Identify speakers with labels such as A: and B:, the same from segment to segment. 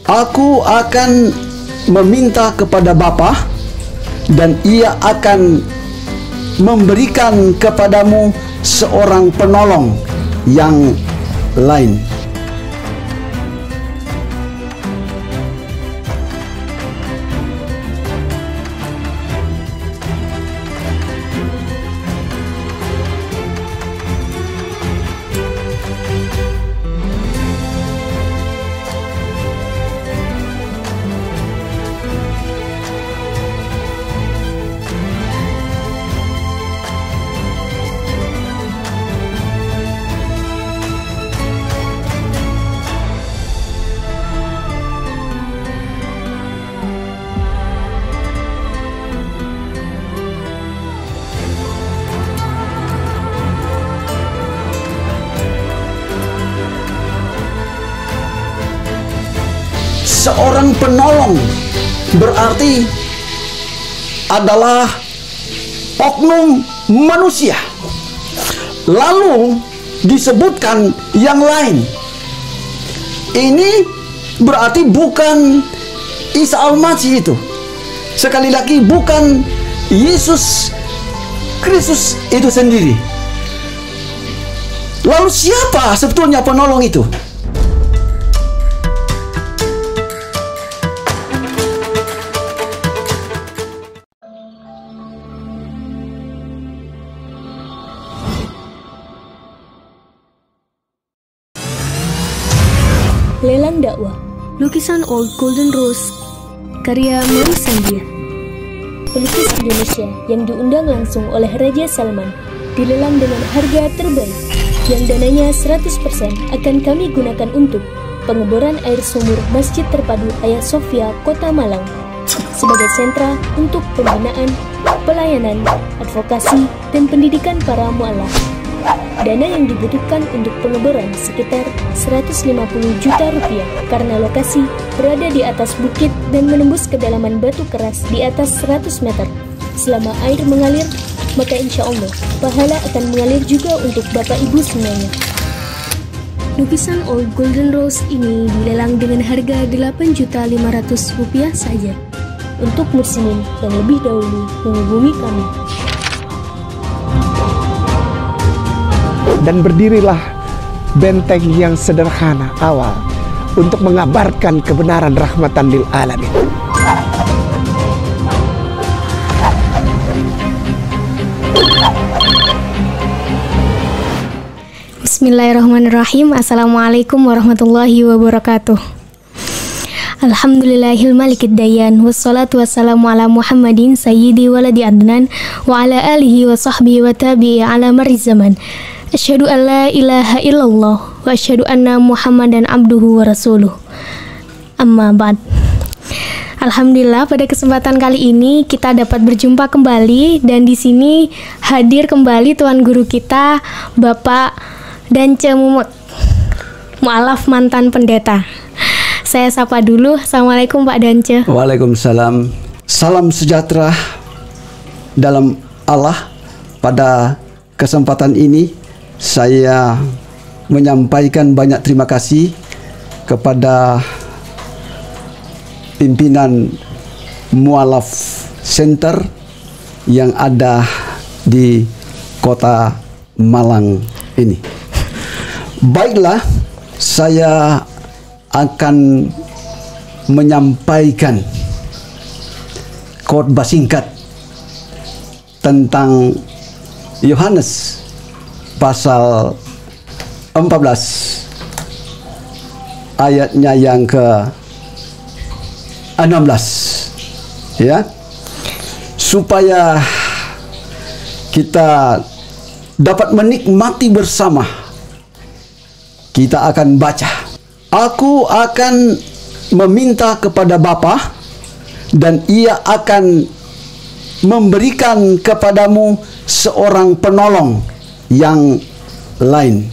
A: Aku akan meminta kepada Bapa, dan Ia akan memberikan kepadamu seorang penolong yang lain. Seorang penolong berarti adalah oknum manusia. Lalu disebutkan yang lain. Ini berarti bukan Isa Al-Masih itu. Sekali lagi bukan Yesus Kristus itu sendiri. Lalu siapa sebetulnya penolong itu?
B: Lelang dakwah, lukisan Old Golden Rose, karya Mary Sandia. Pelukis Indonesia yang diundang langsung oleh Raja Salman dilelang dengan harga terbaik, yang dananya 100% akan kami gunakan untuk pengeboran air sumur Masjid Terpadu Hagia Sophia, Kota Malang, sebagai sentra untuk pembinaan, pelayanan, advokasi, dan pendidikan para mu'alaf. Dana yang dibutuhkan untuk pengeboran sekitar 150 juta rupiah karena lokasi berada di atas bukit dan menembus kedalaman batu keras di atas 100 meter. Selama air mengalir, maka insya Allah pahala akan mengalir juga untuk Bapak Ibu semuanya. Lukisan Old Golden Rose ini dilelang dengan harga 8.500.000 rupiah saja. Untuk muslimin yang lebih dahulu menghubungi kami.
C: Dan berdirilah benteng yang sederhana awal untuk mengabarkan kebenaran rahmatan lil alamin.
B: Bismillahirrahmanirrahim. Assalamualaikum warahmatullahi wabarakatuh. Alhamdulillahil malikid dayan, wassalatu wassalamu ala Muhammadin sayyidi waladi adnan wa ala alihi wa sahbihi wa tabi'i ala marri zaman. Asyhadu an la ilaha illallah wa asyhadu anna Muhammadan abduhu wa rasuluh. Amma ba'd. Alhamdulillah, pada kesempatan kali ini kita dapat berjumpa kembali, dan di sini hadir kembali tuan guru kita Bapak Dance Mumut, mu'alaf mantan pendeta. Saya sapa dulu. Assalamualaikum Pak Dance.
A: Waalaikumsalam. Salam sejahtera dalam Allah. Pada kesempatan ini saya menyampaikan banyak terima kasih kepada pimpinan Mu'alaf Center yang ada di Kota Malang ini. Baiklah, saya akan menyampaikan khotbah singkat tentang Yohanes pasal 14 ayatnya yang ke-16, ya, supaya kita dapat menikmati bersama. Kita akan baca. Aku akan meminta kepada Bapa, dan Ia akan memberikan kepadamu seorang penolong yang lain.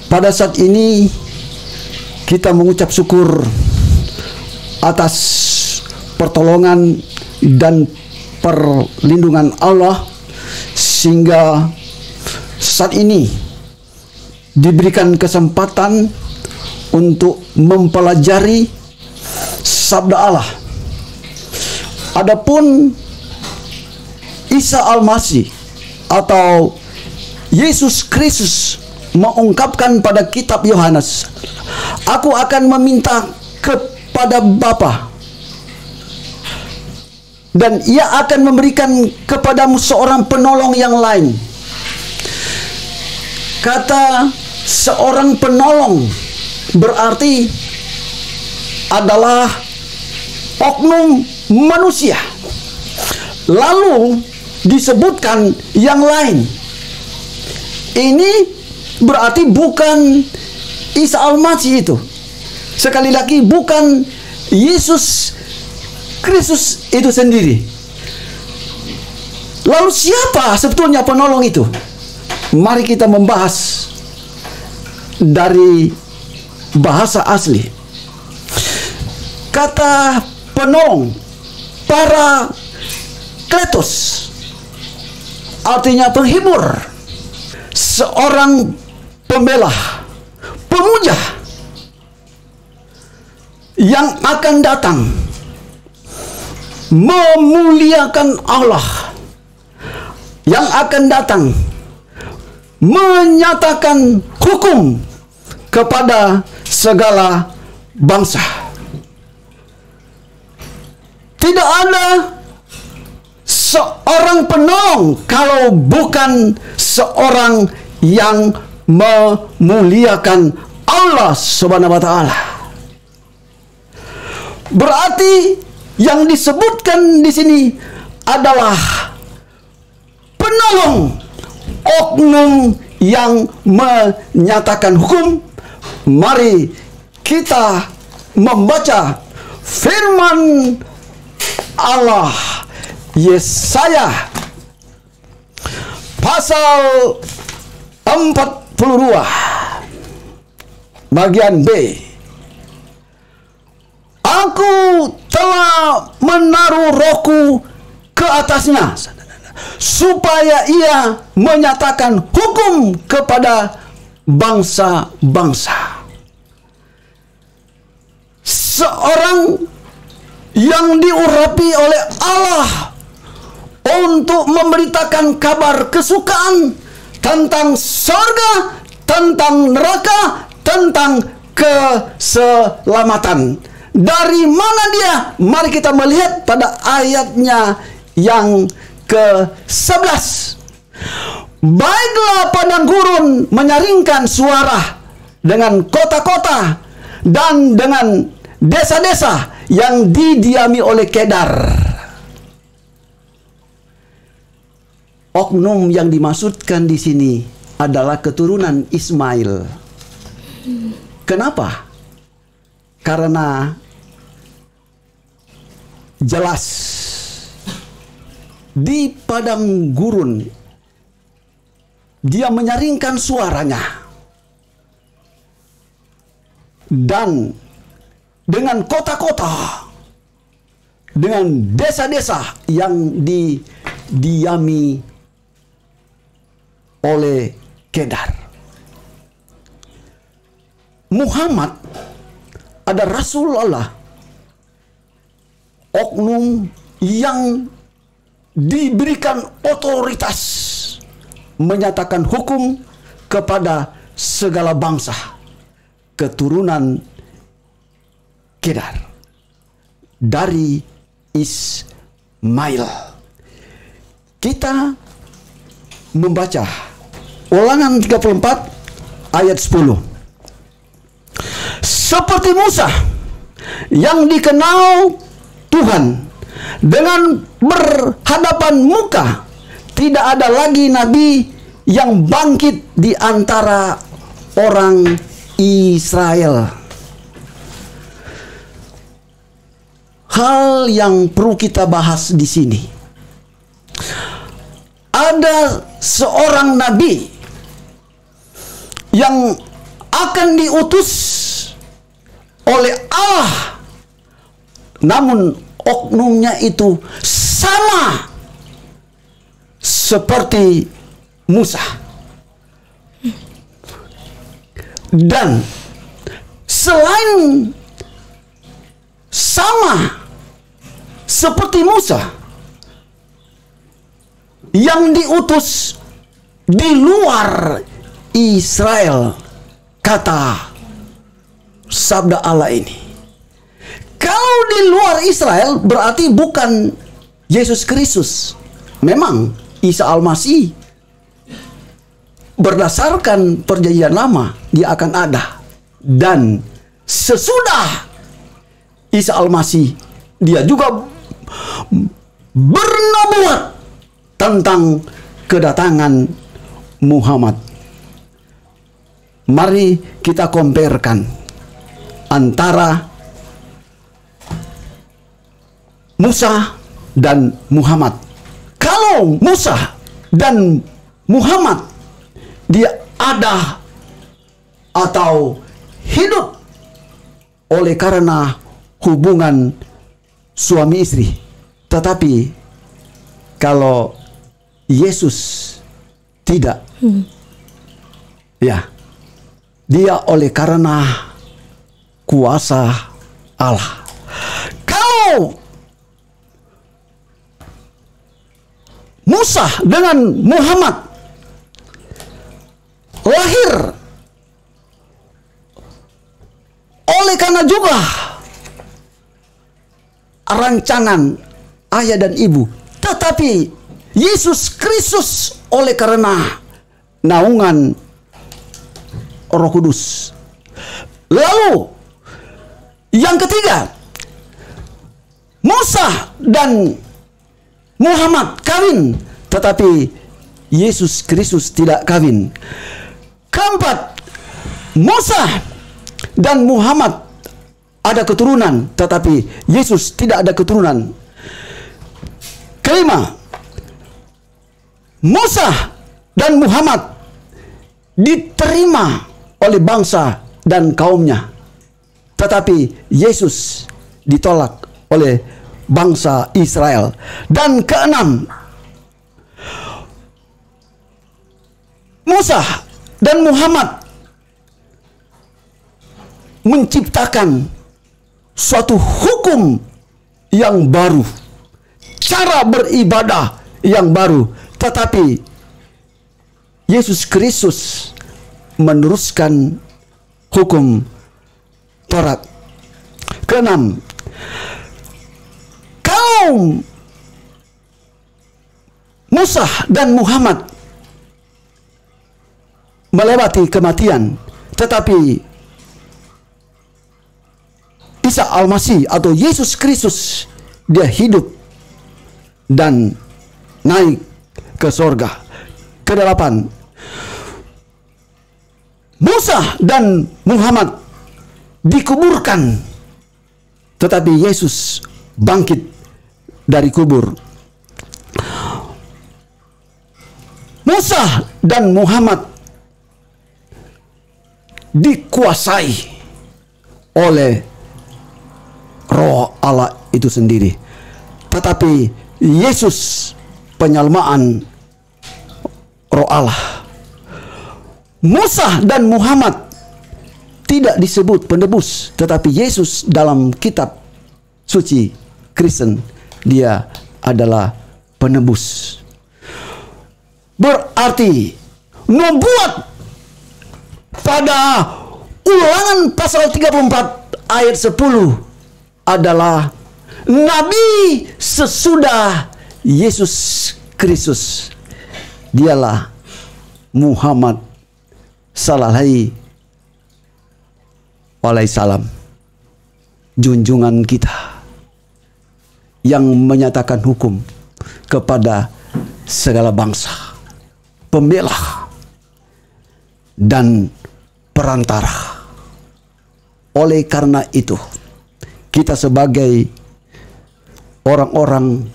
A: Pada saat ini kita mengucap syukur atas pertolongan dan perlindungan Allah, sehingga saat ini diberikan kesempatan untuk mempelajari sabda Allah. Adapun Isa Al-Masih atau Yesus Kristus mengungkapkan pada kitab Yohanes, aku akan meminta kepada Bapa, dan ia akan memberikan kepadamu seorang penolong yang lain. Kata seorang penolong berarti adalah oknum manusia. Lalu disebutkan yang lain. Ini berarti bukan Isa Al-Masih itu. Sekali lagi bukan Yesus Kristus itu sendiri. Lalu siapa sebetulnya penolong itu? Mari kita membahas dari bahasa asli. Kata penolong, Parakletos, artinya penghibur, seorang pembela, pemuja yang akan datang memuliakan Allah, yang akan datang menyatakan hukum kepada segala bangsa. Tidak ada seorang penolong kalau bukan seorang yang memuliakan Allah Subhanahu wa taala. Berarti yang disebutkan di sini adalah penolong, oknum yang menyatakan hukum. Mari kita membaca firman Allah Yesaya pasal 42 bagian B. Aku telah menaruh rohku ke atasnya supaya ia menyatakan hukum kepada bangsa-bangsa. Seorang yang diurapi oleh Allah untuk memberitakan kabar kesukaan tentang surga, tentang neraka, tentang keselamatan. Dari mana dia? Mari kita melihat pada ayatnya yang ke-11. Baiklah padang gurun menyaringkan suara dengan kota-kota dan dengan desa-desa yang didiami oleh Kedar. Oknum yang dimaksudkan di sini adalah keturunan Ismail. Kenapa? Karena jelas di padang gurun dia menyaringkan suaranya, dan dengan kota-kota, dengan desa-desa yang didiami oleh Kedar. Muhammad ada Rasul Allah, oknum yang diberikan otoritas menyatakan hukum kepada segala bangsa, keturunan Kedar dari Ismail. Kita membaca Ulangan 34 ayat 10. Seperti Musa yang dikenal Tuhan dengan berhadapan muka, tidak ada lagi nabi yang bangkit di antara orang Israel. Hal yang perlu kita bahas di sini, ada seorang nabi yang akan diutus oleh Allah, namun oknumnya itu sama seperti Musa. Dan selain sama seperti Musa yang diutus di luar Israel, kata sabda Allah ini. Kalau di luar Israel berarti bukan Yesus Kristus. Memang Isa Al-Masih berdasarkan perjanjian lama dia akan ada. Dan sesudah Isa Al-Masih dia juga bernubuat tentang kedatangan Muhammad. Mari kita comparekan antara Musa dan Muhammad. Kalau Musa dan Muhammad dia ada atau hidup oleh karena hubungan suami istri. Tetapi kalau Yesus tidak, ya, dia oleh karena kuasa Allah. Kalau Musa dengan Muhammad lahir oleh karena juga rancangan ayah dan ibu, tetapi Yesus Kristus oleh karena naungan Roh Kudus. Lalu yang ketiga, Musa dan Muhammad kawin, tetapi Yesus Kristus tidak kawin. Keempat, Musa dan Muhammad ada keturunan, tetapi Yesus tidak ada keturunan. Kelima, Musa dan Muhammad diterima oleh bangsa dan kaumnya, tetapi Yesus ditolak oleh bangsa Israel. Dan keenam, Musa dan Muhammad menciptakan suatu hukum yang baru, cara beribadah yang baru, tetapi Yesus Kristus meneruskan hukum Taurat. Keenam, kaum Musa dan Muhammad melewati kematian, tetapi Isa Al-Masih atau Yesus Kristus dia hidup dan naik ke sorga. Kedelapan, Musa dan Muhammad dikuburkan, tetapi Yesus bangkit dari kubur. Musa dan Muhammad dikuasai oleh Roh Allah itu sendiri, tetapi Yesus penyelmaan Roh Allah. Musa dan Muhammad tidak disebut penebus, tetapi Yesus dalam kitab suci Kristen dia adalah penebus. Berarti nubuat pada Ulangan pasal 34 ayat 10 adalah nabi sesudah Yesus Kristus. Dialah Muhammad sallallahu alaihi wasallam, junjungan kita yang menyatakan hukum kepada segala bangsa, pembela dan perantara. Oleh karena itu, kita sebagai orang-orang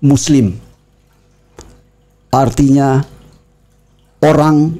A: Muslim, artinya orang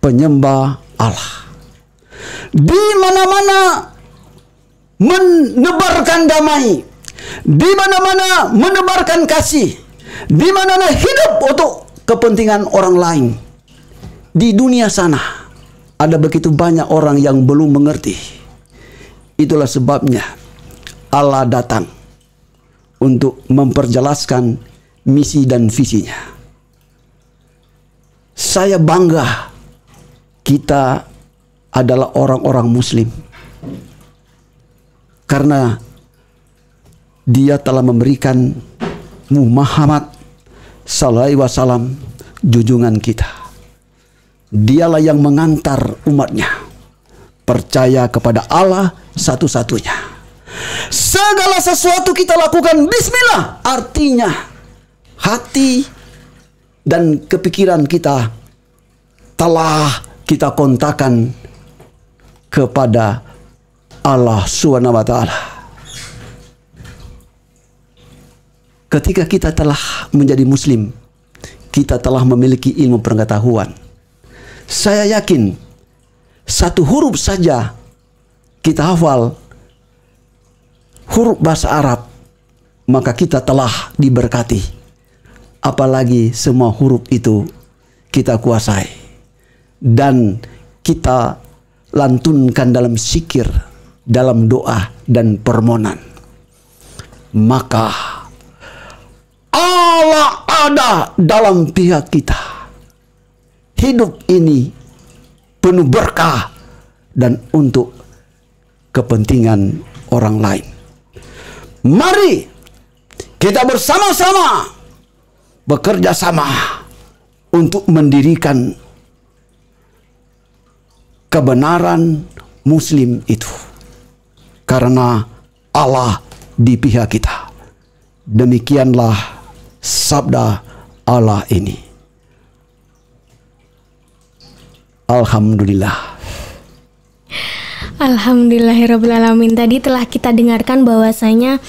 A: penyembah Allah, di mana-mana menebarkan damai, di mana-mana menebarkan kasih, di mana-mana hidup untuk kepentingan orang lain. Di dunia sana ada begitu banyak orang yang belum mengerti. Itulah sebabnya Allah datang untuk memperjelaskan misi dan visinya. Saya bangga kita adalah orang-orang Muslim, karena Dia telah memberikan Muhammad sallallahu alaihi wasallam junjungan kita. Dialah yang mengantar umatnya percaya kepada Allah satu-satunya. Segala sesuatu kita lakukan bismillah, artinya hati dan kepikiran kita telah kita kontakkan kepada Allah Subhanahu wa taala. Ketika kita telah menjadi Muslim, kita telah memiliki ilmu pengetahuan. Saya yakin satu huruf saja kita hafal, huruf bahasa Arab, maka kita telah diberkati. Apalagi semua huruf itu kita kuasai dan kita lantunkan dalam zikir, dalam doa dan permohonan. Maka Allah ada dalam pihak kita. Hidup ini penuh berkah dan untuk kepentingan orang lain. Mari kita bersama-sama bekerja sama untuk mendirikan kebenaran Muslim itu, karena Allah di pihak kita. Demikianlah sabda Allah ini. Alhamdulillah.
B: Alhamdulillahirabbil alamin. Tadi telah kita dengarkan bahwasanya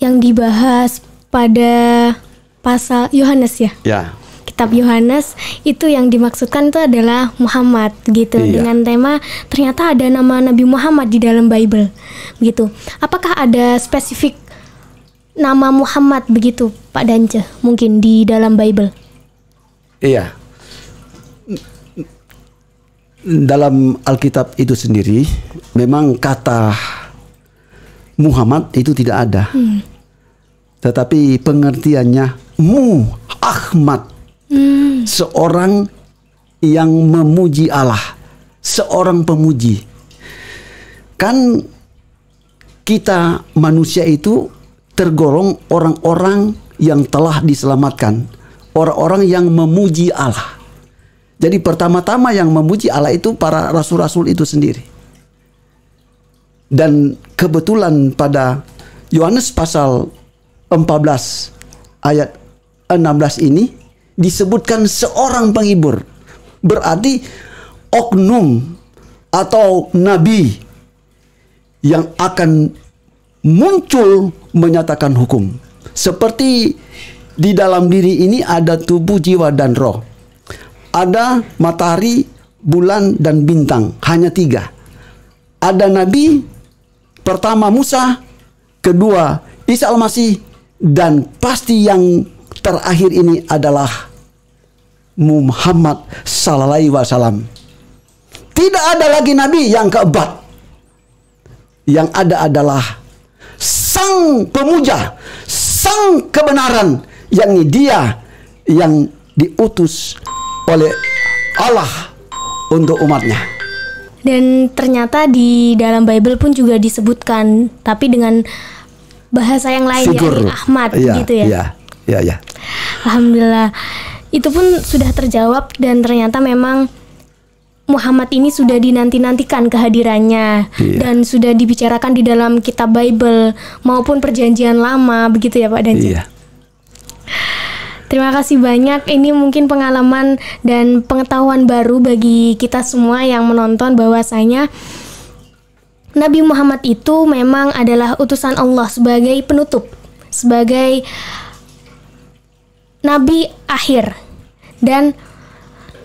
B: yang dibahas pada pasal Yohanes ya.
A: Ya.
B: Kitab Yohanes itu yang dimaksudkan itu adalah Muhammad gitu.
A: Iya.
B: Dengan tema ternyata ada nama Nabi Muhammad di dalam Bible gitu. Apakah ada spesifik nama Muhammad begitu Pak Dance mungkin di dalam Bible?
A: Iya. Dalam Alkitab itu sendiri memang kata Muhammad itu tidak ada. Tetapi pengertiannya Ahmad. Seorang yang memuji Allah, seorang pemuji. Kan kita manusia itu tergolong orang-orang yang telah diselamatkan, orang-orang yang memuji Allah. Jadi pertama-tama yang memuji Allah itu para rasul-rasul itu sendiri. Dan kebetulan pada Yohanes pasal 14 ayat 16 ini disebutkan seorang penghibur. Berarti oknum atau nabi yang akan muncul menyatakan hukum. Seperti di dalam diri ini ada tubuh, jiwa, dan roh. Ada matahari, bulan, dan bintang. Hanya 3. Ada nabi, pertama Musa, kedua Isa Al-Masih, dan pasti yang terakhir ini adalah Muhammad sallallahu alaihi wasallam. Tidak ada lagi nabi yang keempat. Yang ada adalah sang pemuja, sang kebenaran, yakni Dia yang diutus oleh Allah untuk umatnya.
B: Dan ternyata di dalam Bible pun juga disebutkan, tapi dengan bahasa yang lain, yakni Ahmad gitu ya. Iya. Alhamdulillah. Itu pun sudah terjawab dan ternyata memang Muhammad ini sudah dinanti-nantikan kehadirannya. Dan sudah dibicarakan di dalam kitab Bible maupun perjanjian lama, begitu ya Pak Dance?
A: Iya.
B: Terima kasih banyak. Ini mungkin pengalaman dan pengetahuan baru bagi kita semua yang menonton, bahwasanya Nabi Muhammad itu memang adalah utusan Allah sebagai penutup, sebagai nabi akhir. Dan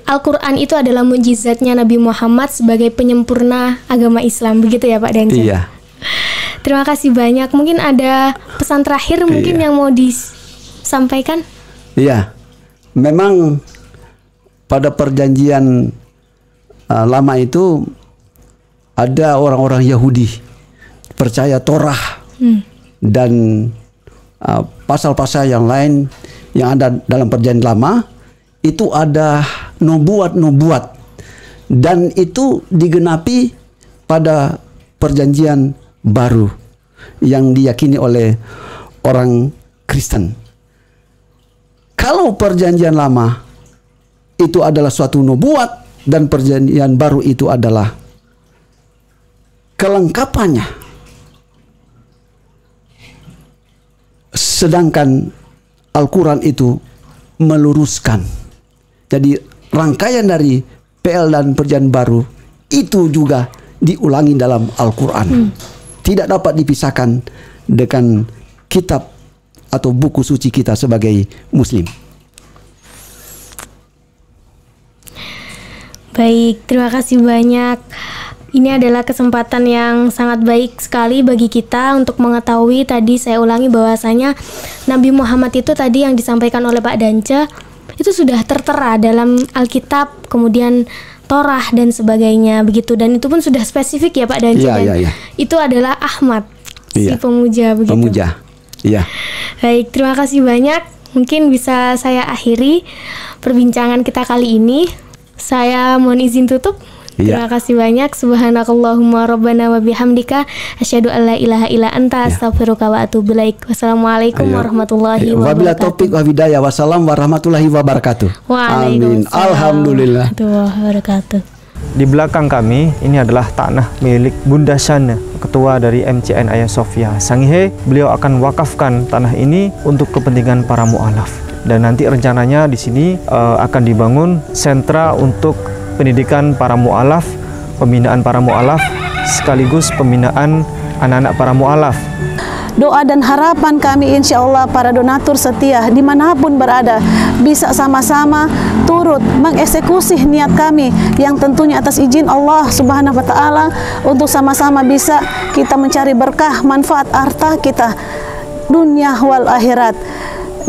B: Al-Quran itu adalah mukjizatnya Nabi Muhammad sebagai penyempurna agama Islam. Begitu ya Pak Dance?
A: Iya.
B: Terima kasih banyak. Mungkin ada pesan terakhir mungkin yang mau disampaikan?
A: Iya. Memang pada perjanjian lama itu ada orang-orang Yahudi percaya Torah dan pasal-pasal yang lain yang ada dalam perjanjian lama itu ada nubuat-nubuat, dan itu digenapi pada perjanjian baru yang diyakini oleh orang Kristen. Kalau perjanjian lama itu adalah suatu nubuat dan perjanjian baru itu adalah kelengkapannya, sedangkan Al-Quran itu meluruskan. Jadi rangkaian dari PL dan perjanjian baru itu juga diulangi dalam Al-Quran. Tidak dapat dipisahkan dengan kitab atau buku suci kita sebagai Muslim.
B: Baik, terima kasih banyak. Ini adalah kesempatan yang sangat baik sekali bagi kita untuk mengetahui. Tadi saya ulangi bahwasanya Nabi Muhammad itu tadi yang disampaikan oleh Pak Dance itu sudah tertera dalam Alkitab, kemudian Torah dan sebagainya begitu, dan itu pun sudah spesifik ya Pak Dance.
A: Iya.
B: Itu adalah Ahmad, si pemuja begitu.
A: Pemuja. Iya.
B: Baik, terima kasih banyak. Mungkin bisa saya akhiri perbincangan kita kali ini. Saya mohon izin tutup. Terima kasih banyak. Subhanakallahumma rabbana wa bihamdika asyhadu an la ilaha illa anta astaghfiruka wa atubu ilaik. Wassalamualaikum warahmatullahi wabarakatuh.
A: Wabillahi taufiq wa hidayah. Wassalam warahmatullahi wabarakatuh. Amin. Alhamdulillah.
B: Wabarakatuh.
D: Di belakang kami ini adalah tanah milik Bunda Shana, ketua dari MCN Ayah Sofia Sangihe. Beliau akan wakafkan tanah ini untuk kepentingan para mu'alaf. Dan nanti rencananya di sini akan dibangun sentra untuk pendidikan para mu'alaf, pembinaan para mu'alaf, sekaligus pembinaan anak-anak para mu'alaf.
E: Doa dan harapan kami insya Allah para donatur setia dimanapun berada bisa sama-sama turut mengeksekusi niat kami yang tentunya atas izin Allah Subhanahu wa Ta'ala untuk sama-sama bisa kita mencari berkah manfaat harta kita dunia wal akhirat.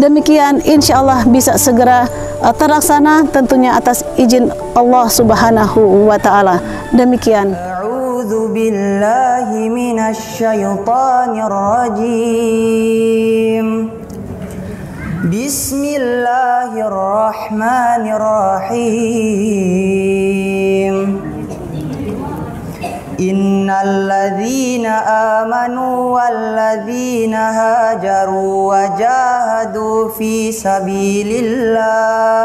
E: Demikian insya Allah bisa segera terlaksana tentunya atas izin Allah Subhanahu wa Ta'ala. Demikian.
F: A'udzu billahi minasy syaithanir rajim. Bismillahirrahmanirrahim. Innalladzina amanu walladzina hajaru wa jahadu fi sabilillah